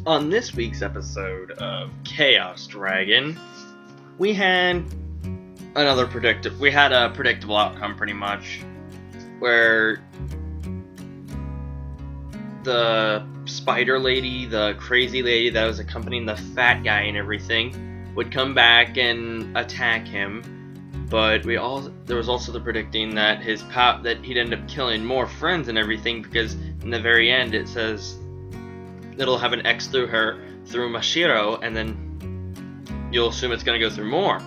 On this week's episode of Chaos Dragon, we had a predictable outcome pretty much, where the spider lady, the crazy lady that was accompanying the fat guy and everything, would come back and attack him. But there was also the predicting that that he'd end up killing more friends and everything, because in the very end it says it'll have an X through Mashiro, and then you'll assume it's going to go through more.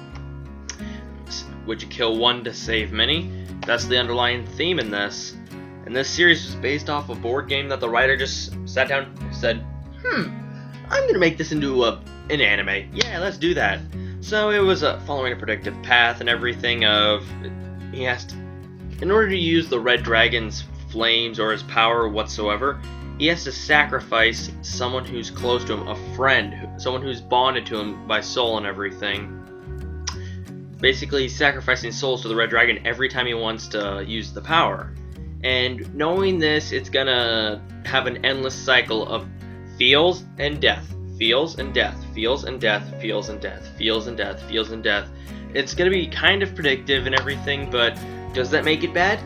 Would you kill one to save many? That's the underlying theme in this. And this series was based off a board game that the writer just sat down and said, I'm going to make this into an anime. Yeah, let's do that. So it was following a predictive path and everything of, in order to use the Red Dragon's flames or his power whatsoever, he has to sacrifice someone who's close to him, a friend, someone who's bonded to him by soul and everything. Basically, he's sacrificing souls to the Red Dragon every time he wants to use the power. And knowing this, it's gonna have an endless cycle of feels and death, feels and death, feels and death, feels and death, feels and death, feels and death. It's gonna be kind of predictive and everything, but does that make it bad?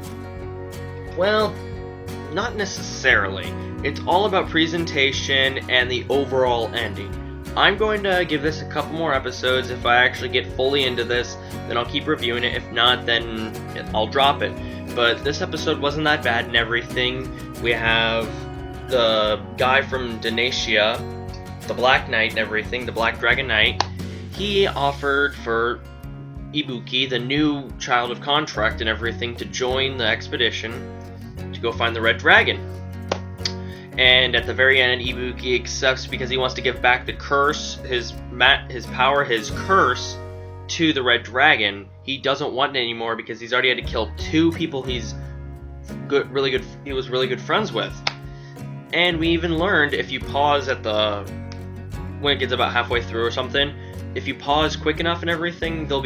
Well, not necessarily. It's all about presentation and the overall ending. I'm going to give this a couple more episodes. If I actually get fully into this, then I'll keep reviewing it. If not, then I'll drop it. But this episode wasn't that bad and everything. We have the guy from Danacia, the Black Knight and everything, the Black Dragon Knight. He offered for Ibuki, the new child of contract and everything, to join the expedition to go find the Red Dragon. And at the very end, Ibuki accepts because he wants to give back the curse, his power, his curse, to the Red Dragon. He doesn't want it anymore because he's already had to kill two people he was really good friends with. And we even learned, if you pause when it gets about halfway through or something, if you pause quick enough and everything, there'll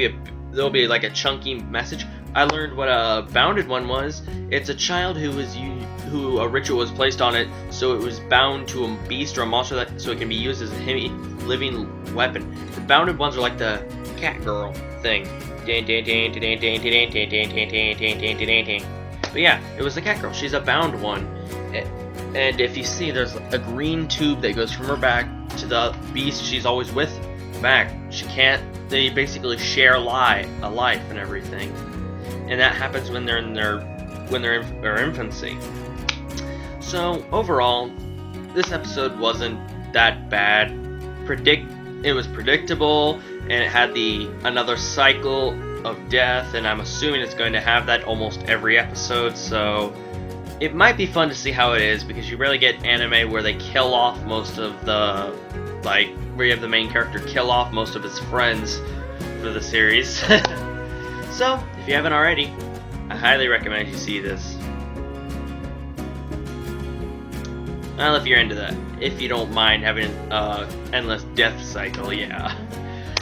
be like a chunky message. I learned what a bounded one was. It's a child who a ritual was placed on it, so it was bound to a beast or a monster, so it can be used as a living weapon. The bounded ones are like the cat girl thing. But yeah, it was the cat girl. She's a bound one. And if you see, there's a green tube that goes from her back to the beast she's always with back. They basically share a life and everything. And that happens when they're in their infancy. So overall, this episode wasn't that bad. It was predictable, and it had another cycle of death, and I'm assuming it's going to have that almost every episode. So it might be fun to see how it is, because you rarely get anime where they kill off most of where you have the main character kill off most of his friends for the series. So, if you haven't already, I highly recommend you see this. Well, if you're into that. If you don't mind having an endless death cycle, yeah.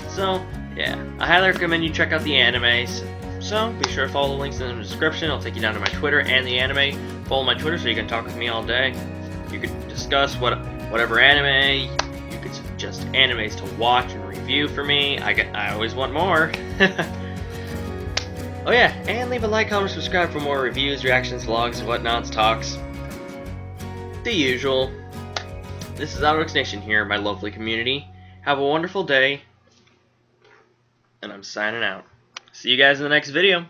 So, yeah. I highly recommend you check out the animes. So, be sure to follow the links in the description. It'll take you down to my Twitter and the anime. Follow my Twitter so you can talk with me all day. You could discuss whatever anime. You could suggest animes to watch and review for me. I always want more. Oh yeah, and leave a like, comment, subscribe for more reviews, reactions, vlogs, whatnots, talks. The usual. This is Outerworks Nation here, my lovely community. Have a wonderful day, and I'm signing out. See you guys in the next video.